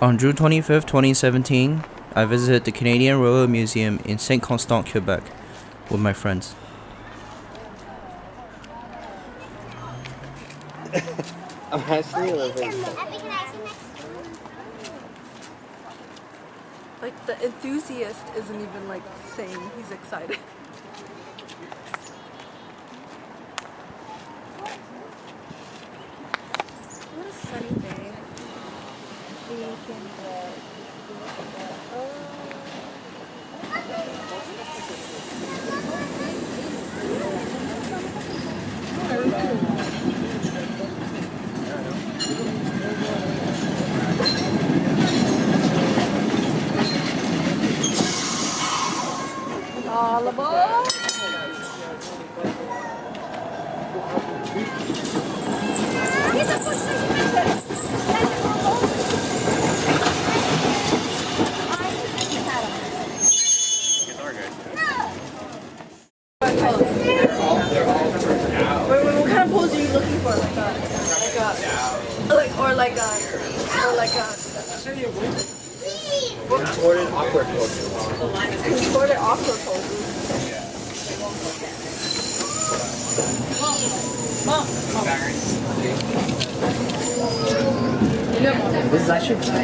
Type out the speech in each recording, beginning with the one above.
On June 25th, 2017, I visited the Canadian Railway Museum in Saint Constant, Quebec, with my friends. I'm actually living. Like, the enthusiast isn't even like saying he's excited. What a sunny day. All aboard! Wait, what kind of pose are you looking for? Like a Contorted awkward poses. contorted awkward pose. This is actually pretty.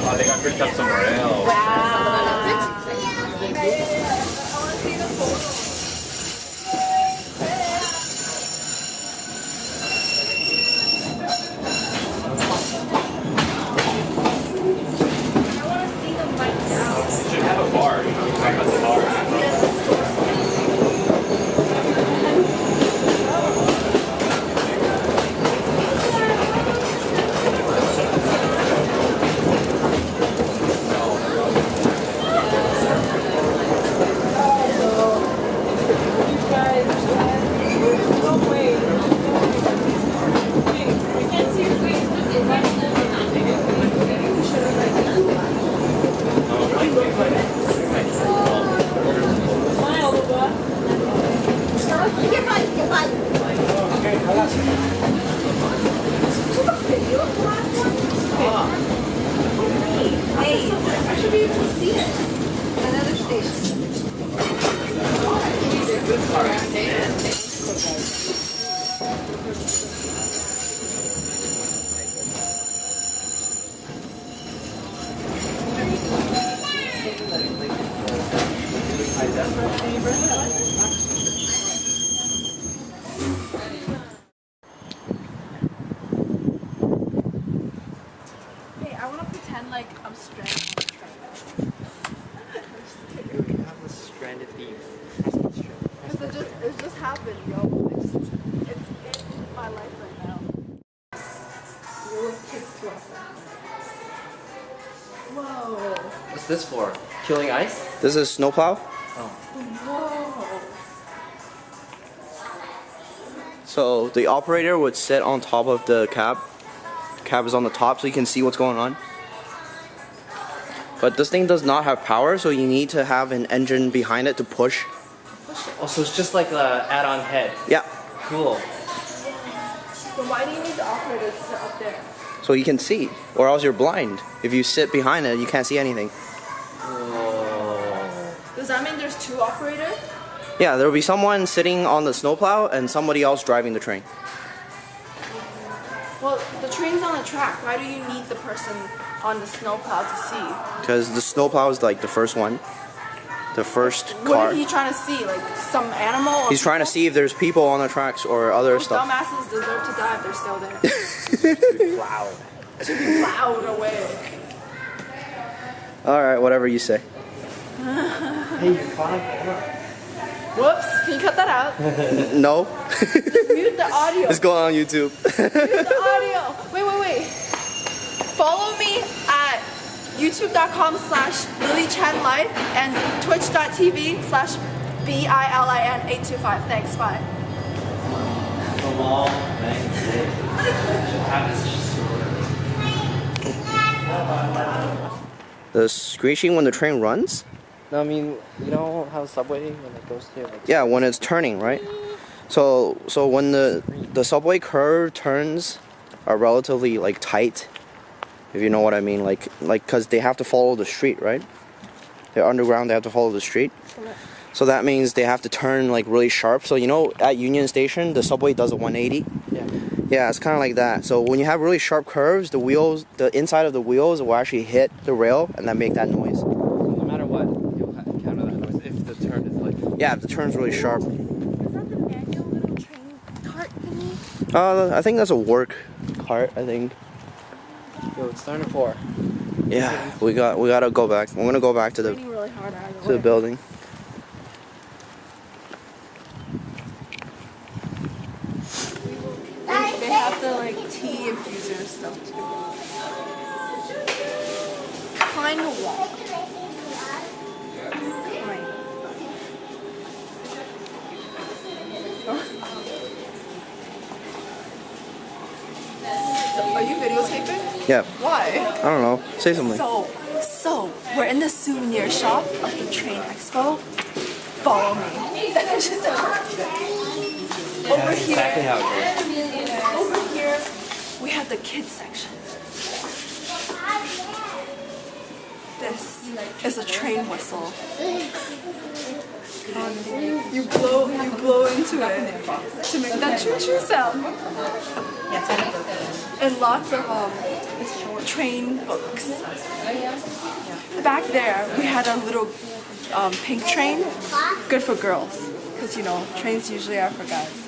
Oh, they got picked up somewhere else. I should be able to see it. Another station. Hey, I want to pretend like I'm stranded on the train. We have a stranded thief. Because it just happened, yo. It's in my life right now. Whoa. What's this for? Killing ice? This is Snowplow. Whoa. So the operator would sit on top of the cab. The cab is on the top so you can see what's going on. But this thing does not have power, so you need to have an engine behind it to push. Oh, so it's just like the add-on head. Yeah, Cool. But why do you need the operator to sit up there? so you can see, or else you're blind. If you sit behind it, you can't see anything. Whoa. Does that mean there's two operators? Yeah, there will be someone sitting on the snowplow and somebody else driving the train. Well, the train's on the track. Why do you need the person on the snowplow to see? Because the snowplow is like the first one. The first What car. are you trying to see? Like some animal? Or He's trying to see if there's people on the tracks or other Those stuff. dumbasses deserve to die if they're still there. Wow. To be plowed away. Alright, whatever you say. Hey, you're caught on camera. Whoops, can you cut that out? No. Just mute the audio. It's going on YouTube. Mute the audio. Wait. Follow me at youtube.com/LilyChanLife and twitch.tv/BILIN825. Thanks, bye. Thanks. The screeching when the train runs? No, I mean, you know how subway when it goes here? Like, Yeah, when it's turning, right? So when the subway curve turns are relatively like tight, if you know what I mean, like because they have to follow the street, right? They're underground, they have to follow the street. So that means they have to turn like really sharp. So you know at Union Station the subway does a 180. Yeah, it's kind of like that. So when you have really sharp curves, the wheels, the inside of the wheels will actually hit the rail and then make that noise. So no matter what, you'll encounter that noise if the turn is like. Yeah, if the turn's really sharp. Is that the manual little train cart thingy? I think that's a work cart. I think. Yo, it's starting to pour. Yeah, we gotta go back. We're gonna go back to Raining really hard out of the building. They have the like tea infuser stuff too. Kind of walk. Kind. Are you videotaping? Yeah. Why? I don't know. Say something. So we're in the souvenir shop of the train expo. Follow me. Over here. Exactly how it Over here, we have the kids section. This is a train whistle. You blow into it to make that choo-choo sound. And lots of train books. Back there, we had a little pink train, good for girls, because you know trains usually are for guys.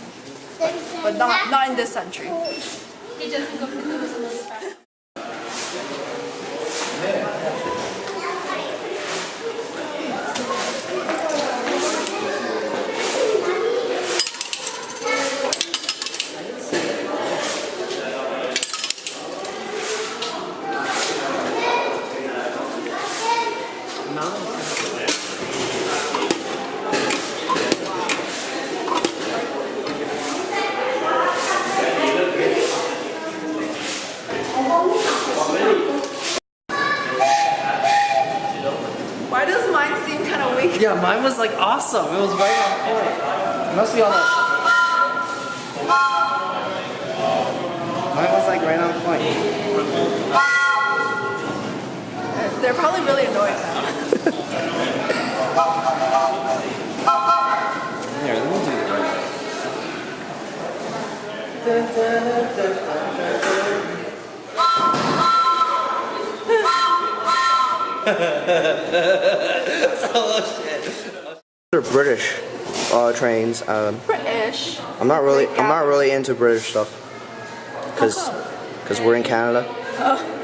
But not in this century. Why does mine seem kind of weak? Yeah, mine was like awesome. It was right on point. It must be on that. Mine was like right on point. They're probably really annoyed now. Here, let me do it right. They're British trains. British. I'm not really into British stuff. Cause we're in Canada.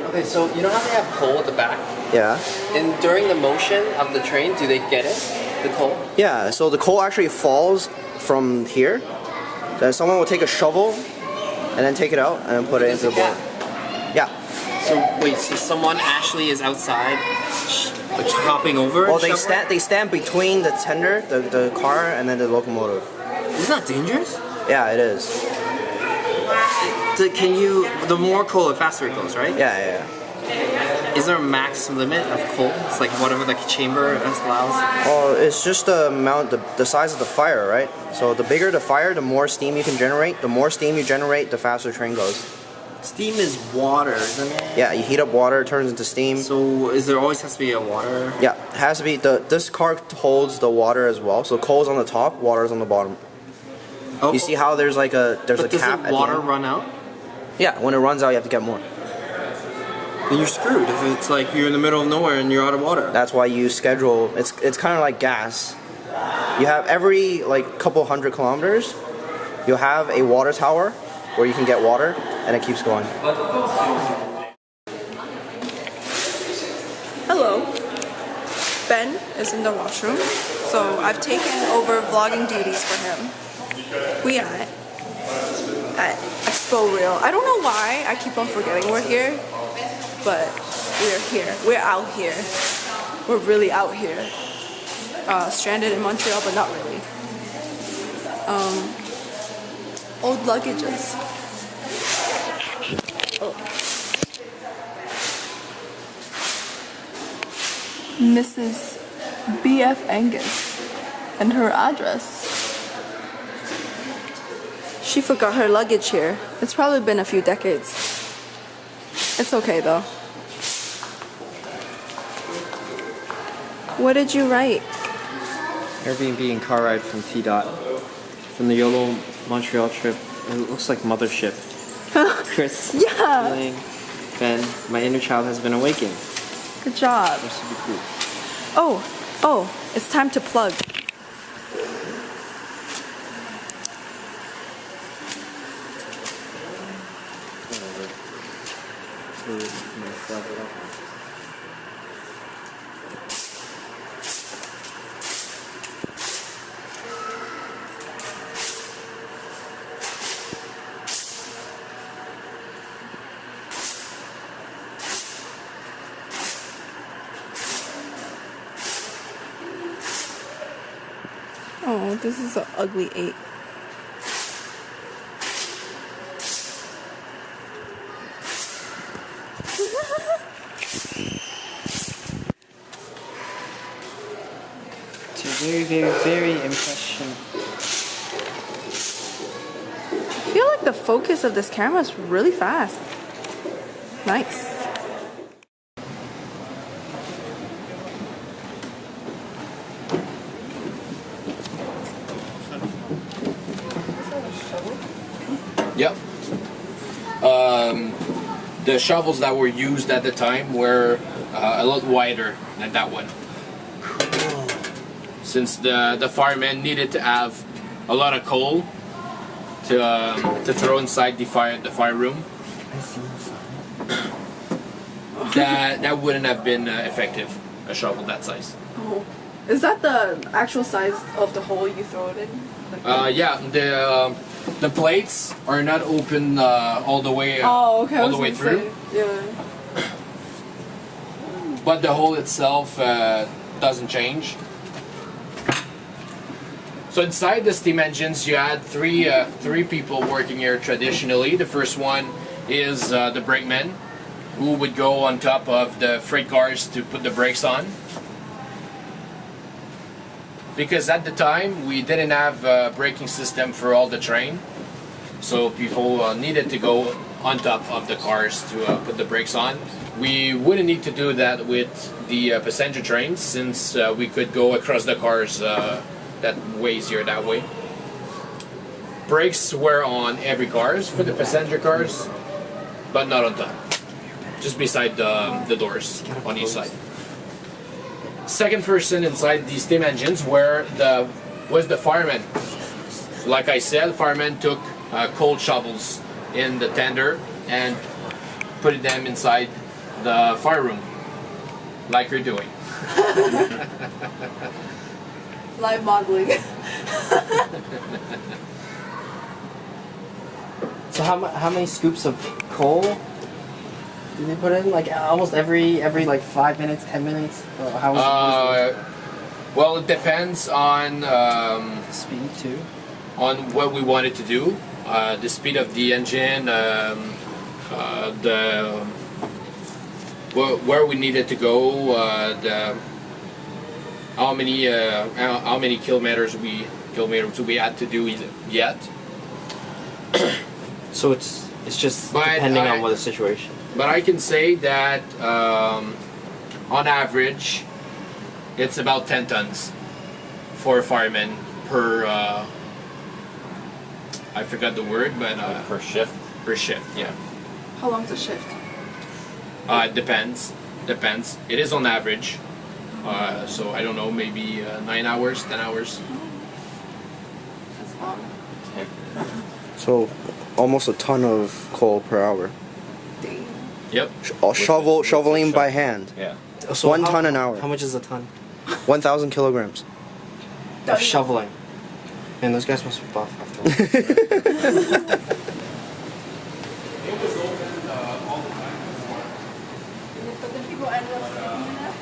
Okay, so you know how they have coal at the back? Yeah. And during the motion of the train, do they get it? The coal? Yeah. So the coal actually falls from here. Then someone will take a shovel and then take it out and then put it into the board. Yeah. So wait, so someone actually is outside, like hopping over? Well, they stand between the tender, the car, and then the locomotive. Isn't that dangerous? Yeah, it is. Can you? The more coal, the faster it goes, right? Yeah. Is there a max limit of coal? It's like whatever the chamber allows. Oh, it's just the amount, the size of the fire, right? So the bigger the fire, the more steam you can generate. The more steam you generate, the faster the train goes. Steam is water, isn't it? Yeah, you heat up water, it turns into steam. So is there always has to be a water? Yeah, it has to be. This car holds the water as well. So coal's on the top, water's on the bottom. Oh, You see how there's like a cap does the at water the end? run out? Yeah, when it runs out, you have to get more. Then you're screwed if it's like you're in the middle of nowhere and you're out of water. That's why you schedule. It's kind of like gas. You have every like couple hundred kilometers, you'll have a water tower where you can get water, and it keeps going. Hello. Ben is in the washroom, so I've taken over vlogging duties for him. We at Exporail. I don't know why I keep on forgetting we're here, but we're here. We're out here. We're really out here. Stranded in Montreal, but not really. Old luggages. Oh. Mrs. B.F. Angus and her address. She forgot her luggage here. It's probably been a few decades. It's okay though. What did you write? Airbnb and car ride from T-Dot. From the YOLO Montreal trip. It looks like Mothership. Chris. Yeah. Lang, Ben. My inner child has been awakened. Good job. This would be cool. Oh, it's time to plug. Oh, this is an ugly 8. It's a very, very, very impression. I feel like the focus of this camera is really fast. Nice. Yep. The shovels that were used at the time were a lot wider than that one. Since the firemen needed to have a lot of coal to throw inside the fire room, that wouldn't have been effective, a shovel that size. Oh. Is that the actual size of the hole you throw it in? Yeah, the plates are not open all the way Oh, okay. all the way through. Yeah. But the hole itself doesn't change. So inside the steam engines, you had three people working here traditionally. The first one is the brakeman, who would go on top of the freight cars to put the brakes on. Because at the time, we didn't have a braking system for all the train. So people needed to go on top of the cars to put the brakes on. We wouldn't need to do that with the passenger trains, since we could go across the cars that way easier that way. Brakes were on every cars for the passenger cars, but not on top. Just beside the doors on each side. Second person inside the steam engines was the fireman. Like I said, firemen took cold shovels in the tender and put them inside the fire room, like you're doing. Live modeling. So how many scoops of coal do they put in? Like almost every like 5 minutes, 10 minutes? Or how is it? Well, it depends on Speed too. on what we wanted to do, the speed of the engine, where we needed to go, how many kilometers we had to do yet. So it's just But depending on what the situation. But I can say that on average, it's about 10 tons for a fireman per. I forgot the word, but Per shift. per shift. Yeah. How long's the shift? It depends. Depends. It is on average. So I don't know, maybe 9 hours, 10 hours. That's long. So almost a ton of coal per hour. Dang. Yep. Shoveling by hand. Yeah. So 1 ton an hour. How much is a ton 1,000 kilograms. of shoveling? Man, those guys must be buff after all. It was open all the time before. But then people ended up sleeping in there?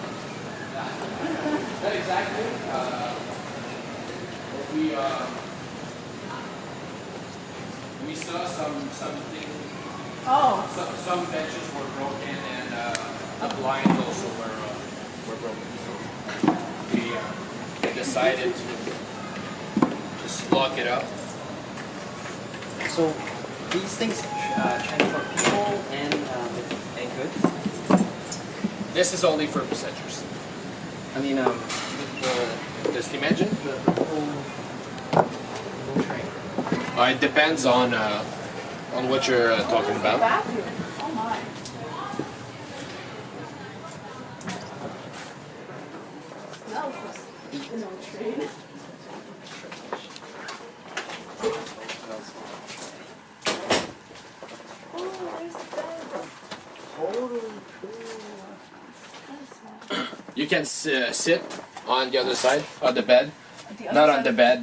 Not exactly. We saw something. Oh. Some benches were broken, and the blinds also were broken. So decided to just lock it up. So these things transport people and goods. This is only for passengers. I mean, The steam engine? the whole train. It depends on what you're talking about. Bathroom. Oh my. Smells like an old train. Oh, there's the bed. You can sit on the other side of the bed. The other Not side on the of- bed.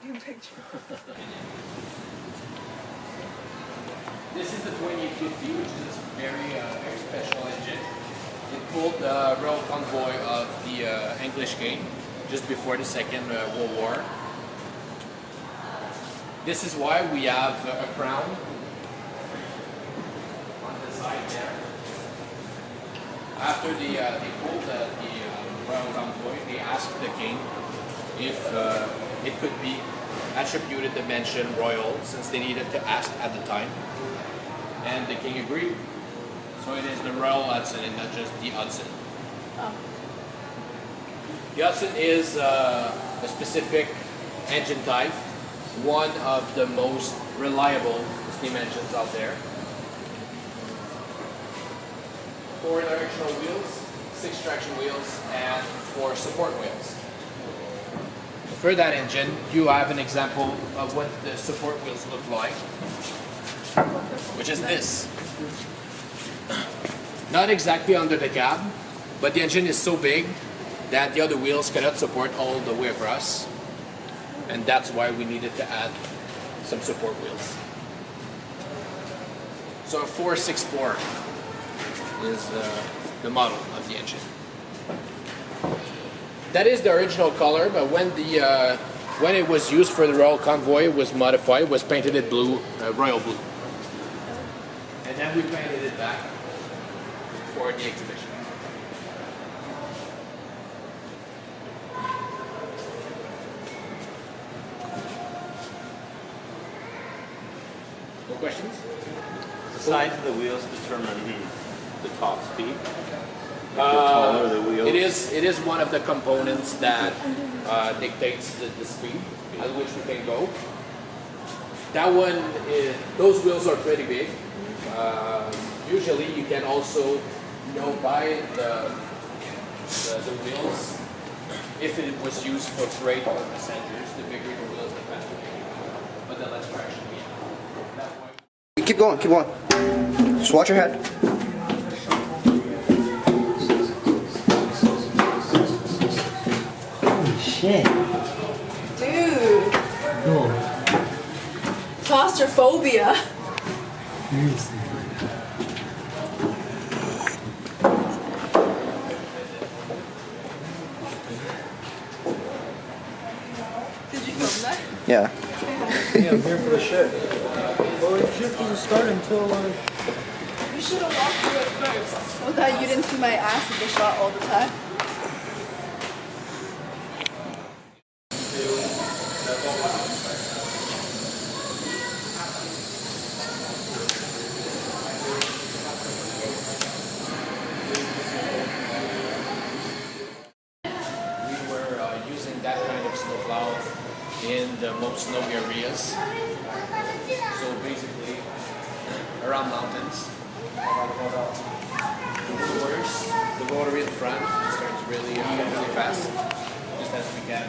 New picture. This is the 2850, which is a very special engine. It pulled the rail convoy of the English King just before the Second World War. This is why we have a crown on the side there. After they pulled the rail convoy, they asked the king if it could be attributed the mention royal, since they needed to ask at the time. And the king agreed. So it is the Royal Hudson and not just the Hudson. Oh. The Hudson is a specific engine type, one of the most reliable steam engines out there. 4 directional wheels, 6 traction wheels, and 4 support wheels. For that engine, you have an example of what the support wheels look like, which is this. Not exactly under the cab, but the engine is so big that the other wheels cannot support all the way across, and that's why we needed to add some support wheels. So a 464 is the model of the engine. That is the original color, but when it was used for the Royal Convoy, it was modified. It was painted in blue, royal blue, and then we painted it back for the exhibition. No questions? The size of the wheels determine the top speed. The taller the wheels. It is one of the components that dictates the speed at which we can go. That one, those wheels are pretty big. Usually, you can also buy the wheels if it was used for freight or passengers. The bigger the wheels, the faster they go, but the less traction we have. That's why. Keep going, keep going. Just watch your head. Holy shit. Dude, No. claustrophobia. Seriously. Did you film that? Yeah. Yeah, I'm here for the shit. Well, the shift doesn't start until You should have walked through it first, so that you didn't see my ass in the shot all the time. We were using that kind of snowplow in the most snowy areas. So basically, around mountains. The rotary in front turns really fast, just as we can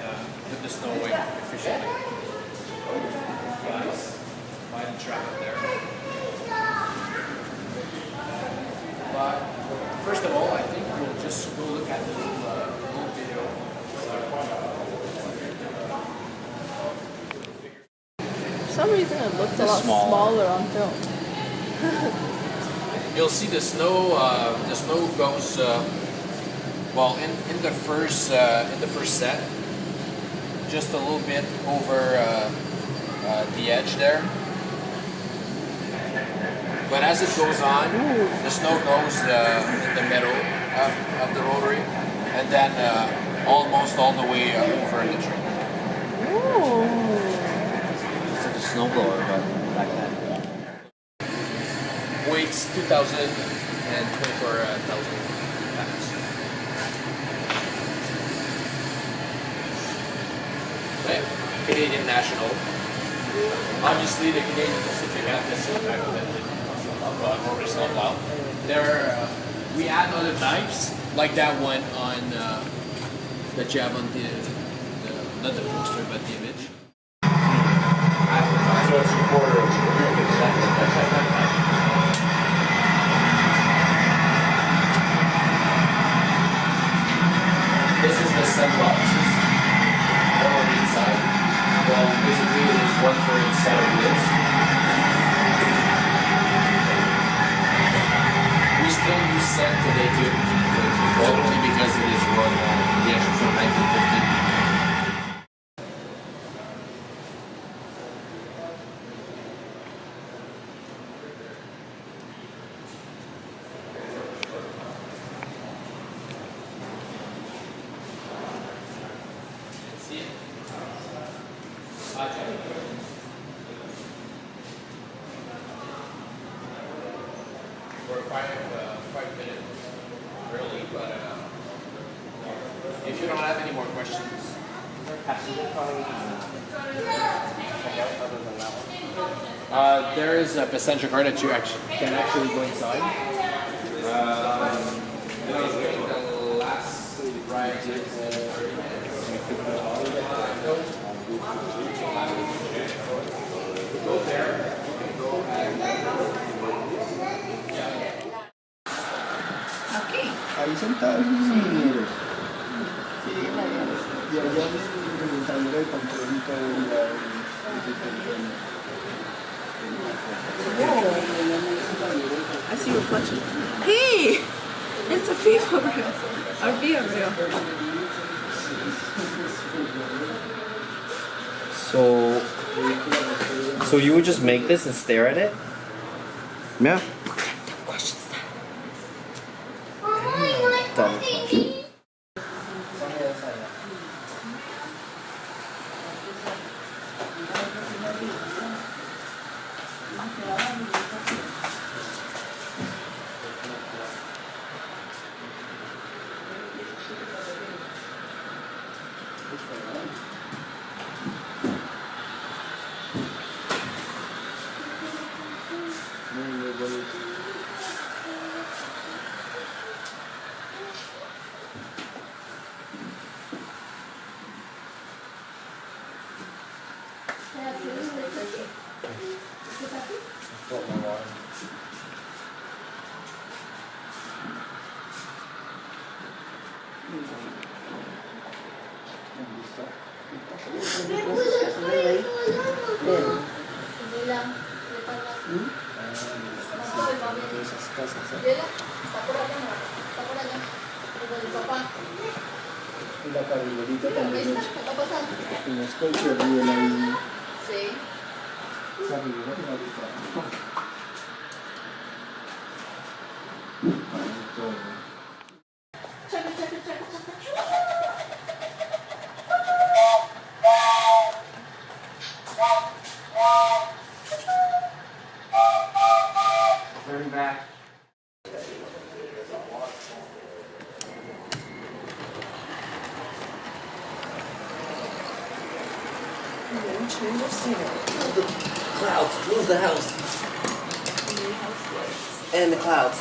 put the snow away efficiently. Guys, find the track up there. But first of all, I think we'll just go look at the little video. For some reason it looks a lot smaller on film. You'll see the snow. The snow goes well in the first set, just a little bit over the edge there, But as it goes on, the snow goes in the middle of the rotary, and then almost all the way over the tree. It's like a snowblower, but back then. Weights 2,024,000 pounds. Okay. Canadian National. Obviously, the Canadian Pacific have this back then. Rotary Snowplow. There, we add other types like that one on that you have on the not the poster but the image. This is the sunbox. One on each side. Well, basically, there's one for each side of this. We still use sand today too, only because it is one reaction from 1950. See it? We're 5 minutes early, but if you don't have any more questions. There is a passenger car that you can actually go inside. The last ride is 30 minutes. Go there. Go Okay. Ahí sentado en el y allá en el tablero de control y todo I see reflections. Hey! It's a FIFA reel. A Via reel. So you would just make this and stare at it? Yeah. Dumb question. Y la carrilerita también es en la sculpture y el ahí. Sí. Esa figura que me ha gustado. Todo, ¿no? Turn back. Change of scenery. Clouds. Who's the house? And the clouds.